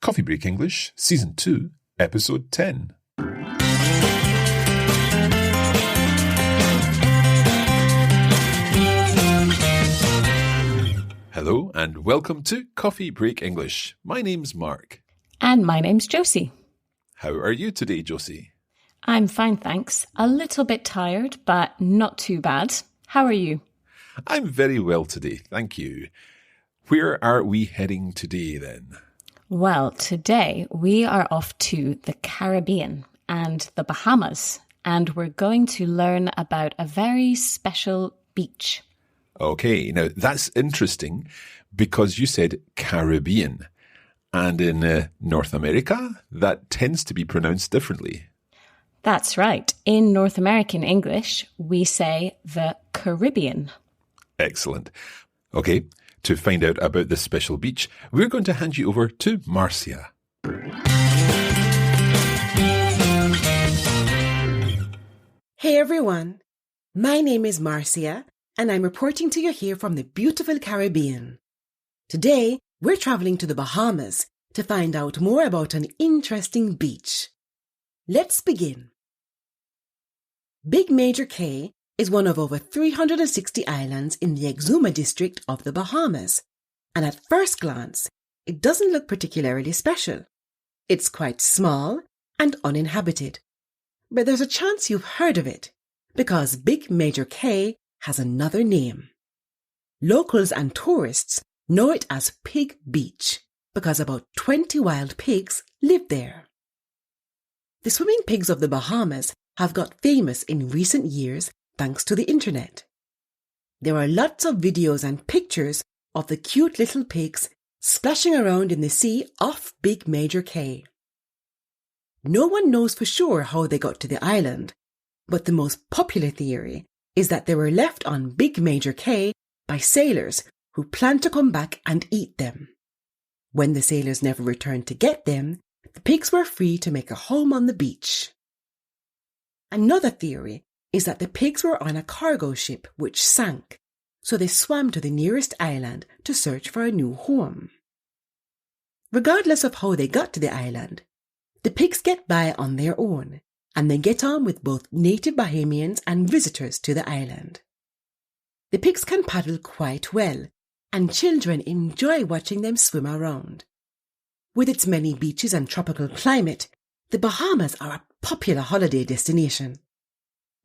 Coffee Break English, Season 2, Episode 10. Hello and welcome to Coffee Break English. My name's Mark. And my name's Josie. How are you today, Josie? I'm fine, thanks. A little bit tired, but not too bad. How are you? I'm very well today, thank you. Where are we heading today then? Well, today we are off to the Caribbean and the Bahamas, and we're going to learn about a very special beach. Okay, now that's interesting because you said Caribbean, and in North America, that tends to be pronounced differently. That's right. In North American English, we say the Caribbean. Excellent. Okay, to find out about this special beach, we're going to hand you over to Marcia. Hey everyone, my name is Marcia, and I'm reporting to you here from the beautiful Caribbean. Today, we're traveling to the Bahamas to find out more about an interesting beach. Let's begin. Big Major Cay is one of over 360 islands in the Exuma district of the Bahamas, and at first glance, it doesn't look particularly special. It's quite small and uninhabited, but there's a chance you've heard of it, because Big Major Cay has another name. Locals and tourists know it as Pig Beach because about 20 wild pigs live there. The swimming pigs of the Bahamas have got famous in recent years thanks to the internet. There are lots of videos and pictures of the cute little pigs splashing around in the sea off Big Major Cay. No one knows for sure how they got to the island, but the most popular theory is that they were left on Big Major Cay by sailors who planned to come back and eat them. When the sailors never returned to get them, the pigs were free to make a home on the beach. Another theory is that the pigs were on a cargo ship which sank, so they swam to the nearest island to search for a new home. Regardless of how they got to the island, the pigs get by on their own, and they get on with both native Bahamians and visitors to the island. The pigs can paddle quite well, and children enjoy watching them swim around. With its many beaches and tropical climate, the Bahamas are a popular holiday destination.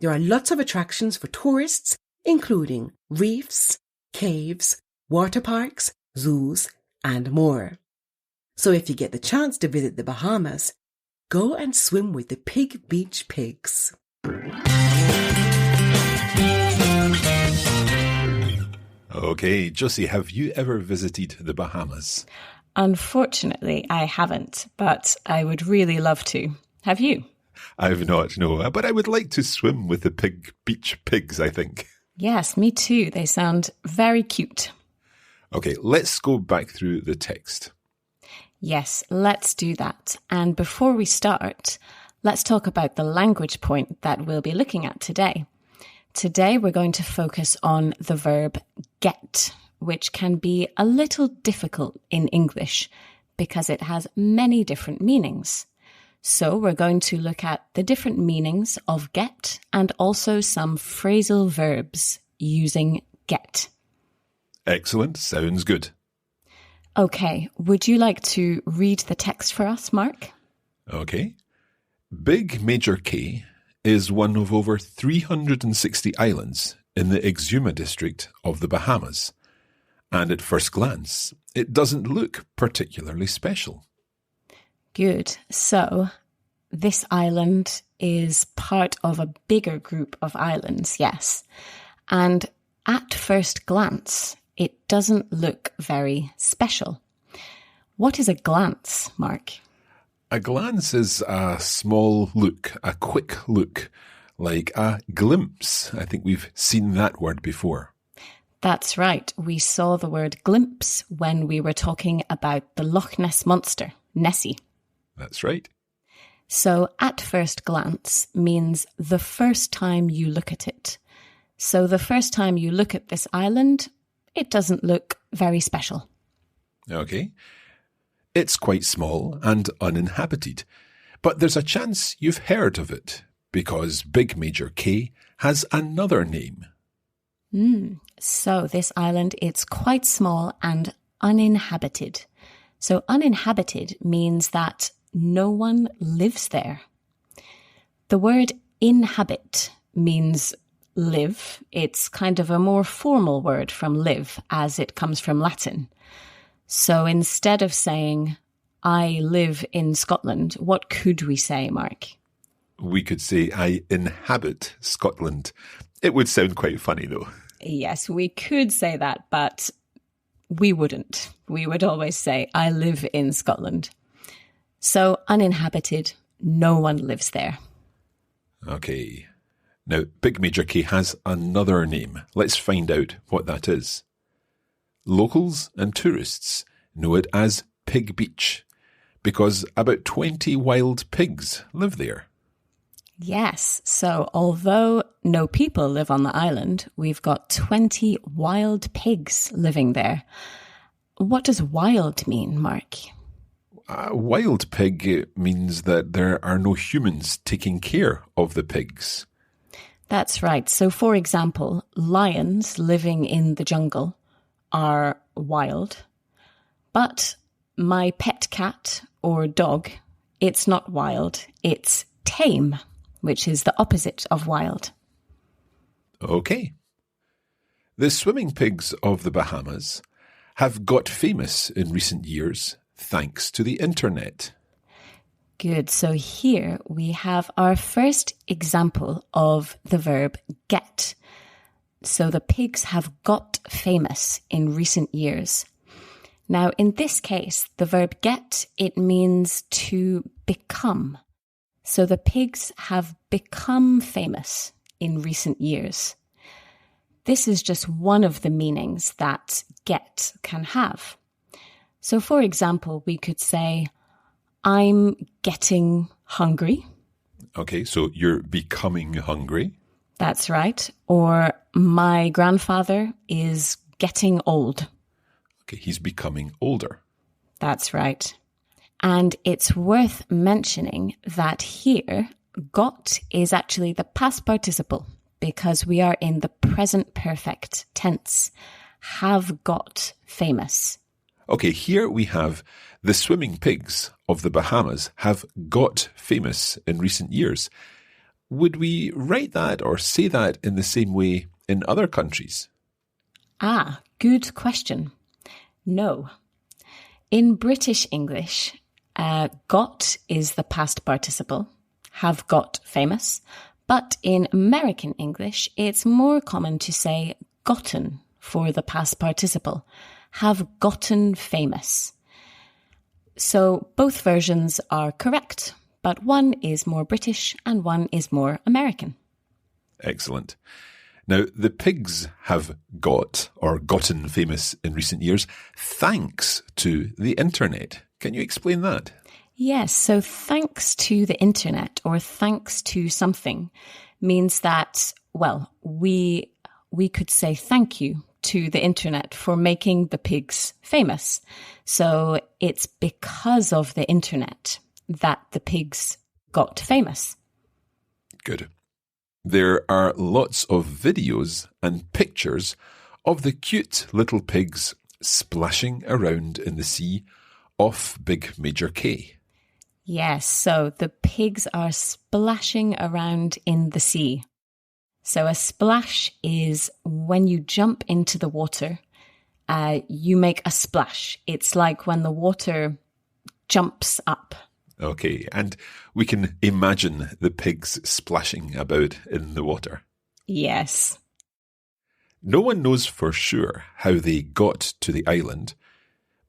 There are lots of attractions for tourists, including reefs, caves, water parks, zoos, and more. So if you get the chance to visit the Bahamas, go and swim with the Pig Beach pigs. Okay, Josie, have you ever visited the Bahamas? Unfortunately, I haven't, but I would really love to. Have you? I've not, no, but I would like to swim with the Pig Beach pigs, I think. Yes, me too. They sound very cute. Okay, let's go back through the text. Yes, let's do that. And before we start, let's talk about the language point that we'll be looking at today. Today, we're going to focus on the verb get, which can be a little difficult in English because it has many different meanings. So we're going to look at the different meanings of get and also some phrasal verbs using get. Excellent. Sounds good. Okay, would you like to read the text for us, Mark? Okay. Big Major Cay is one of over 360 islands in the Exuma district of the Bahamas. And at first glance, it doesn't look particularly special. Good. So, this island is part of a bigger group of islands, yes. And at first glance, it doesn't look very special. What is a glance, Mark? A glance is a small look, a quick look, like a glimpse. I think we've seen that word before. That's right. We saw the word glimpse when we were talking about the Loch Ness Monster, Nessie. That's right. So at first glance means the first time you look at it. So the first time you look at this island, it doesn't look very special. Okay. It's quite small and uninhabited, but there's a chance you've heard of it because Big Major K has another name. So this island, it's quite small and uninhabited. So uninhabited means that no one lives there. The word inhabit means live. It's kind of a more formal word from live, as it comes from Latin. So instead of saying, I live in Scotland, what could we say, Mark? We could say, I inhabit Scotland. It would sound quite funny, though. Yes, we could say that, but we wouldn't. We would always say, I live in Scotland. So uninhabited, no one lives there. Okay. Now, Big Major K has another name. Let's find out what that is. Locals and tourists know it as Pig Beach because about 20 wild pigs live there. Yes, so although no people live on the island, we've got 20 wild pigs living there. What does wild mean, Mark? Wild pig means that there are no humans taking care of the pigs. That's right. So, for example, lions living in the jungle are wild, but my pet cat or dog, it's not wild, it's tame, which is the opposite of wild. Okay. The swimming pigs of the Bahamas have got famous in recent years thanks to the internet. Good. So here we have our first example of the verb get. So the pigs have got famous in recent years. Now, in this case, the verb get, it means to become. So the pigs have become famous in recent years. This is just one of the meanings that get can have. So, for example, we could say, I'm getting hungry. Okay, so you're becoming hungry. That's right. Or my grandfather is getting old. Okay, he's becoming older. That's right. And it's worth mentioning that here, got is actually the past participle because we are in the present perfect tense. Have got famous. Okay, here we have the swimming pigs of the Bahamas have got famous in recent years. Would we write that or say that in the same way in other countries? Good question. No. In British English, got is the past participle, have got famous. But in American English, it's more common to say gotten for the past participle, have gotten famous. So both versions are correct, but one is more British and one is more American. Excellent. Now, the pigs have got or gotten famous in recent years thanks to the internet. Can you explain that? Yes, so thanks to the internet or thanks to something means that, well, we could say thank you to the internet for making the pigs famous. So it's because of the internet that the pigs got famous. Good. There are lots of videos and pictures of the cute little pigs splashing around in the sea off Big Major K. Yes, so the pigs are splashing around in the sea. So a splash is when you jump into the water, you make a splash. It's like when the water jumps up. Okay, and we can imagine the pigs splashing about in the water. Yes. No one knows for sure how they got to the island,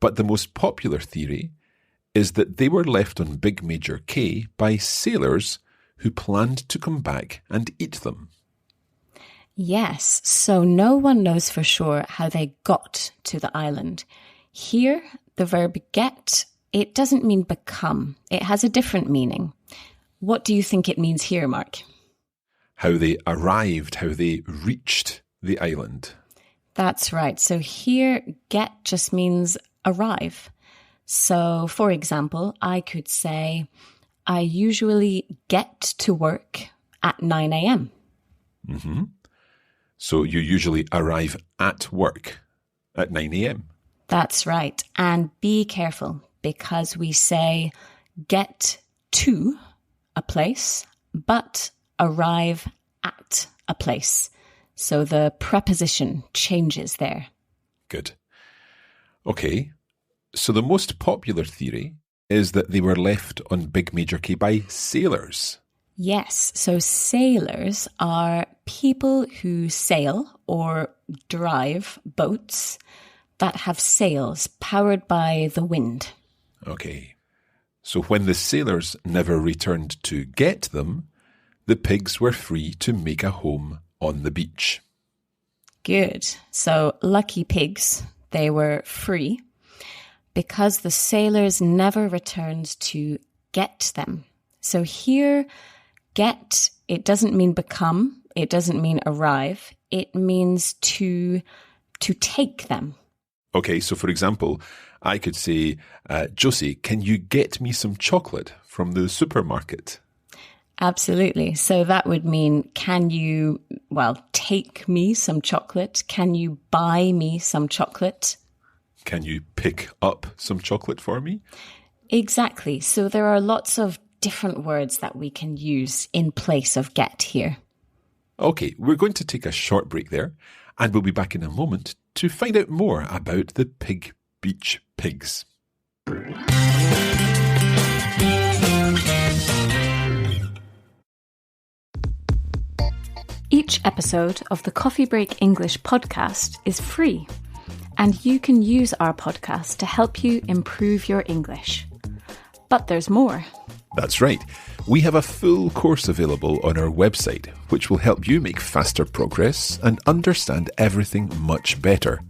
but the most popular theory is that they were left on Big Major K by sailors who planned to come back and eat them. Yes, so no one knows for sure how they got to the island. Here, the verb get, it doesn't mean become. It has a different meaning. What do you think it means here, Mark? How they arrived, how they reached the island. That's right. So here, get just means arrive. So, for example, I could say, I usually get to work at 9 a.m. Mm-hmm. So you usually arrive at work at 9 a.m. That's right. And be careful because we say get to a place, but arrive at a place. So the preposition changes there. Good. Okay. So the most popular theory is that they were left on Big Major K by sailors. Yes, so sailors are people who sail or drive boats that have sails powered by the wind. Okay. So when the sailors never returned to get them, the pigs were free to make a home on the beach. Good. So lucky pigs, they were free because the sailors never returned to get them. So here, get, it doesn't mean become, it doesn't mean arrive, it means to take them. Okay, so for example, I could say, Josie, can you get me some chocolate from the supermarket? Absolutely. So that would mean, can you, take me some chocolate? Can you buy me some chocolate? Can you pick up some chocolate for me? Exactly. So there are lots of different words that we can use in place of get here. Okay, we're going to take a short break there, and we'll be back in a moment to find out more about the Pig Beach Pigs. Each episode of the Coffee Break English podcast is free, and you can use our podcast to help you improve your English. But there's more. That's right. We have a full course available on our website, which will help you make faster progress and understand everything much better.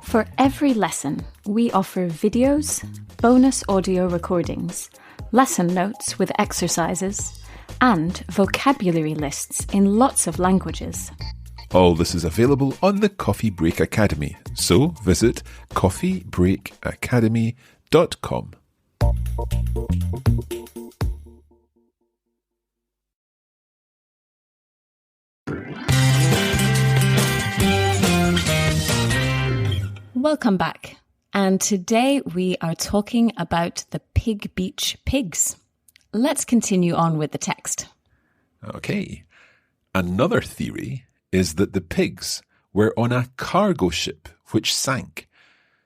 For every lesson, we offer videos, bonus audio recordings, lesson notes with exercises, and vocabulary lists in lots of languages. All this is available on the Coffee Break Academy, so visit coffeebreakacademy.com. Welcome back. And today we are talking about the Pig Beach Pigs. Let's continue on with the text. Okay. Another theory is that the pigs were on a cargo ship which sank,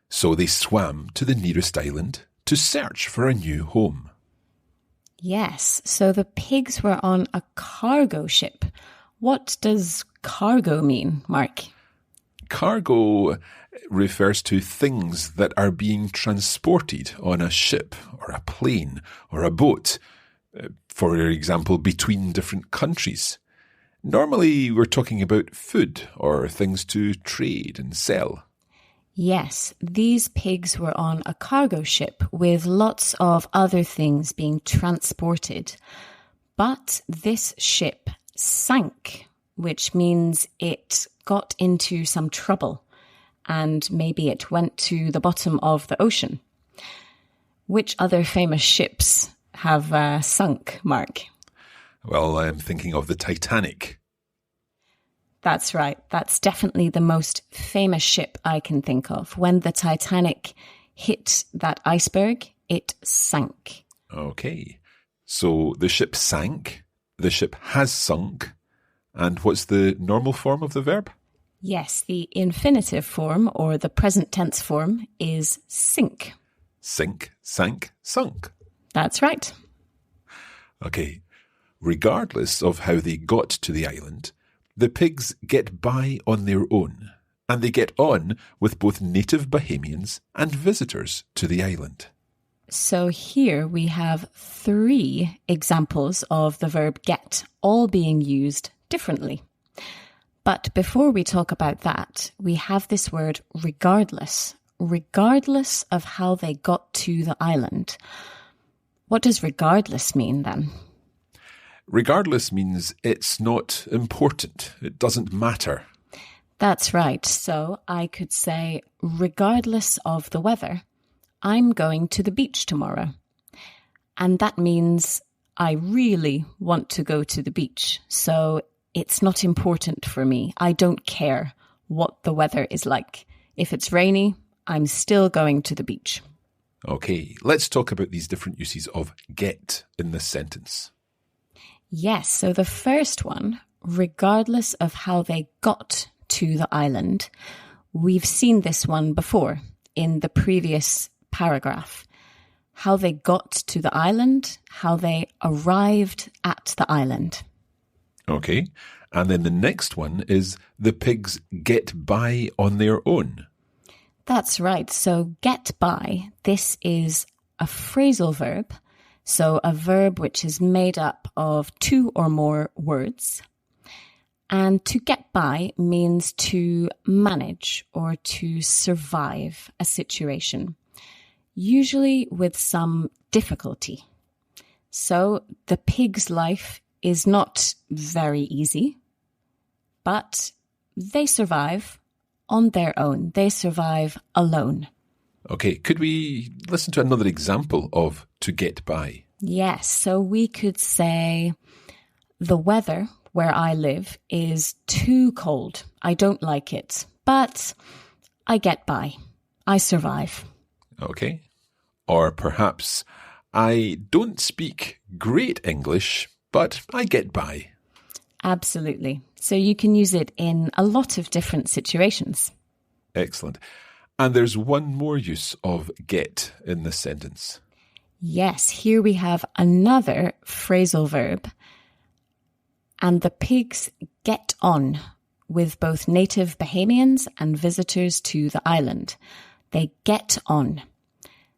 so they swam to the nearest island to search for a new home. Yes, so the pigs were on a cargo ship. What does cargo mean, Mark? Cargo refers to things that are being transported on a ship or a plane or a boat, for example, between different countries. Normally, we're talking about food or things to trade and sell. Yes, these pigs were on a cargo ship with lots of other things being transported. But this ship sank, which means it got into some trouble and maybe it went to the bottom of the ocean. Which other famous ships have sunk, Mark? Well, I'm thinking of the Titanic. That's right. That's definitely the most famous ship I can think of. When the Titanic hit that iceberg, it sank. Okay. So the ship sank, the ship has sunk, and what's the normal form of the verb? Yes, the infinitive form or the present tense form is sink. Sink, sank, sunk. That's right. Okay. Regardless of how they got to the island, the pigs get by on their own, and they get on with both native Bahamians and visitors to the island. So here we have 3 examples of the verb get, all being used differently. But before we talk about that, we have this word regardless. Regardless of how they got to the island. What does regardless mean then? Regardless means it's not important. It doesn't matter. That's right. So I could say, regardless of the weather, I'm going to the beach tomorrow. And that means I really want to go to the beach. So it's not important for me. I don't care what the weather is like. If it's rainy, I'm still going to the beach. Okay, let's talk about these different uses of get in this sentence. Yes, so the first one, regardless of how they got to the island, we've seen this one before in the previous paragraph. How they got to the island, how they arrived at the island. Okay, and then the next one is the pigs get by on their own. That's right. So get by, this is a phrasal verb. So a verb which is made up of two or more words. And to get by means to manage or to survive a situation, usually with some difficulty. So the pig's life is not very easy, but they survive on their own. They survive alone. Okay, could we listen to another example of to get by? Yes, so we could say, the weather where I live is too cold. I don't like it, but I get by. I survive. Okay. Or perhaps, I don't speak great English, but I get by. Absolutely. So you can use it in a lot of different situations. Excellent. And there's one more use of get in this sentence. Yes, here we have another phrasal verb. And the pigs get on with both native Bahamians and visitors to the island. They get on.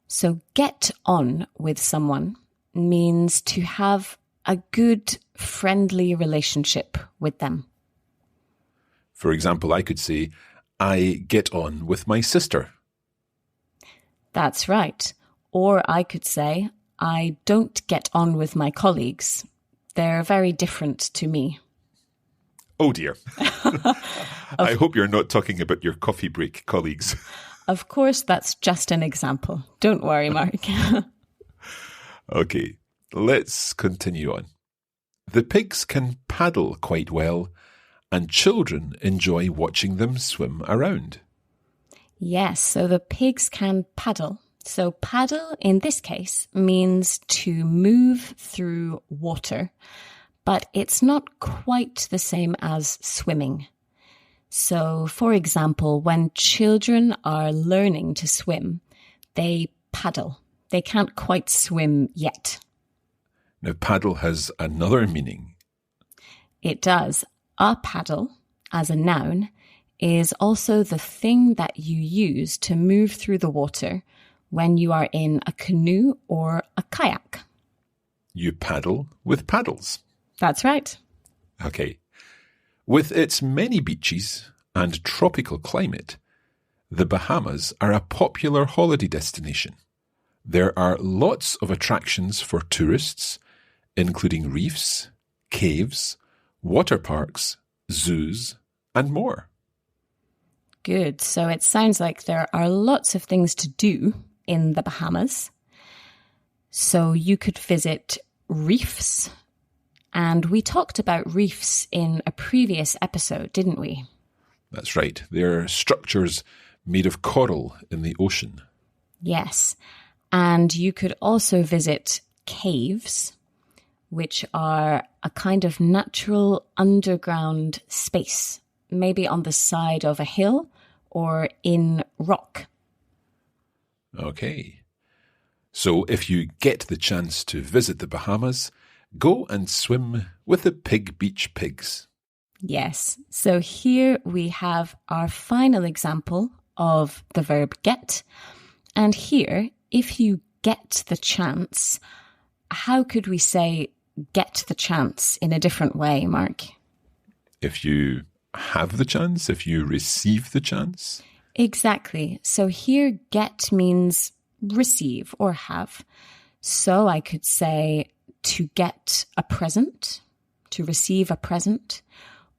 So get on with someone means to have a good, friendly relationship with them. For example, I could say, I get on with my sister. That's right. Or I could say, I don't get on with my colleagues. They're very different to me. Oh dear. I hope you're not talking about your coffee break colleagues. Of course, that's just an example. Don't worry, Mark. Okay, let's continue on. The pigs can paddle quite well, and children enjoy watching them swim around. Yes, so the pigs can paddle. So paddle in this case means to move through water, but it's not quite the same as swimming. So, for example, when children are learning to swim, they paddle. They can't quite swim yet. Now, paddle has another meaning. It does. A paddle, as a noun, is also the thing that you use to move through the water when you are in a canoe or a kayak. You paddle with paddles. That's right. Okay. With its many beaches and tropical climate, the Bahamas are a popular holiday destination. There are lots of attractions for tourists, including reefs, caves, water parks, zoos, and more. Good. So it sounds like there are lots of things to do in the Bahamas. So you could visit reefs. And we talked about reefs in a previous episode, didn't we? That's right. They're structures made of coral in the ocean. Yes. And you could also visit caves, which are a kind of natural underground space, maybe on the side of a hill or in rock. Okay. So if you get the chance to visit the Bahamas, go and swim with the Pig Beach pigs. Yes. So here we have our final example of the verb get. And here, if you get the chance, how could we say get the chance in a different way, Mark? If you have the chance, if you receive the chance. Exactly. So here get means receive or have. So I could say to get a present, to receive a present,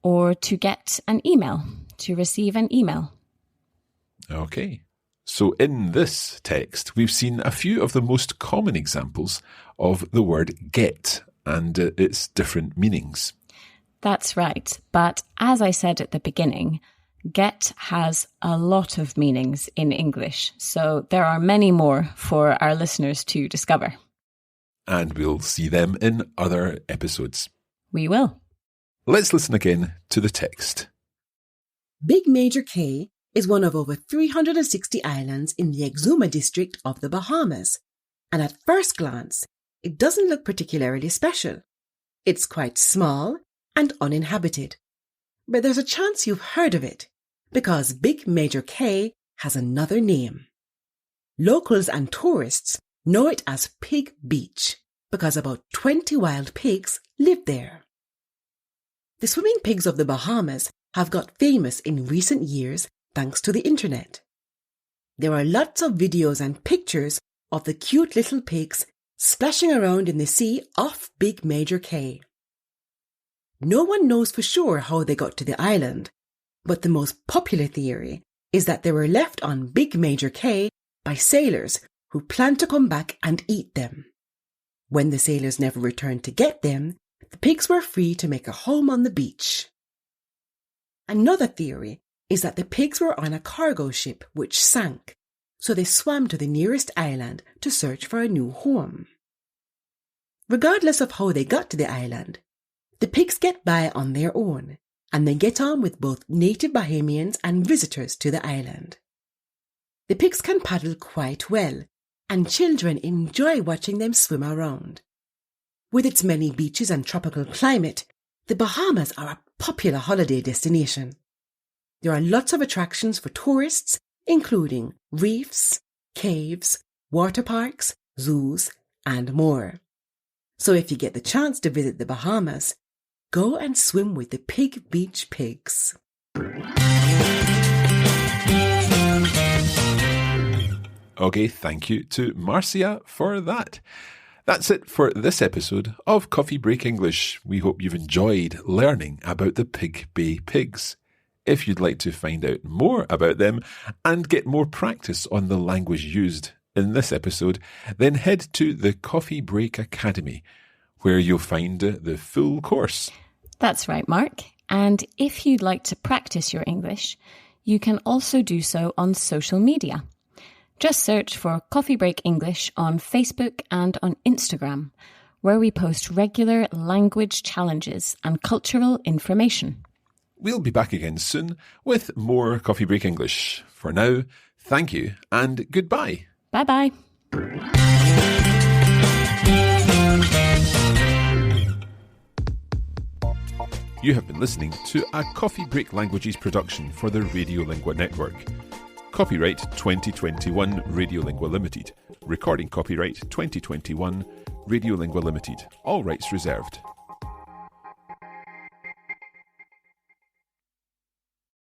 or to get an email, to receive an email. Okay. So in this text, we've seen a few of the most common examples of the word get and its different meanings. That's right. But as I said at the beginning, get has a lot of meanings in English. So there are many more for our listeners to discover. And we'll see them in other episodes. We will. Let's listen again to the text. Big Major K is one of over 360 islands in the Exuma district of the Bahamas. And at first glance, it doesn't look particularly special. It's quite small and uninhabited. But there's a chance you've heard of it, because Big Major K has another name. Locals and tourists know it as Pig Beach, because about 20 wild pigs live there. The swimming pigs of the Bahamas have got famous in recent years thanks to the internet. There are lots of videos and pictures of the cute little pigs splashing around in the sea off Big Major K. No one knows for sure how they got to the island, but the most popular theory is that they were left on Big Major K by sailors who planned to come back and eat them. When the sailors never returned to get them, the pigs were free to make a home on the beach. Another theory is that the pigs were on a cargo ship which sank, so they swam to the nearest island to search for a new home. Regardless of how they got to the island, the pigs get by on their own, and they get on with both native Bahamians and visitors to the island. The pigs can paddle quite well, and children enjoy watching them swim around. With its many beaches and tropical climate, the Bahamas are a popular holiday destination. There are lots of attractions for tourists, including reefs, caves, water parks, zoos, and more. So if you get the chance to visit the Bahamas, go and swim with the Pig Beach pigs. Okay, thank you to Marcia for that. That's it for this episode of Coffee Break English. We hope you've enjoyed learning about the Pig Bay pigs. If you'd like to find out more about them and get more practice on the language used in this episode, then head to the Coffee Break Academy, where you'll find the full course. That's right, Mark. And if you'd like to practice your English, you can also do so on social media. Just search for Coffee Break English on Facebook and on Instagram, where we post regular language challenges and cultural information. We'll be back again soon with more Coffee Break English. For now, thank you and goodbye. Bye-bye. You have been listening to a Coffee Break Languages production for the Radiolingua Network. Copyright 2021 Radiolingua Limited. Recording copyright 2021 Radiolingua Limited. All rights reserved.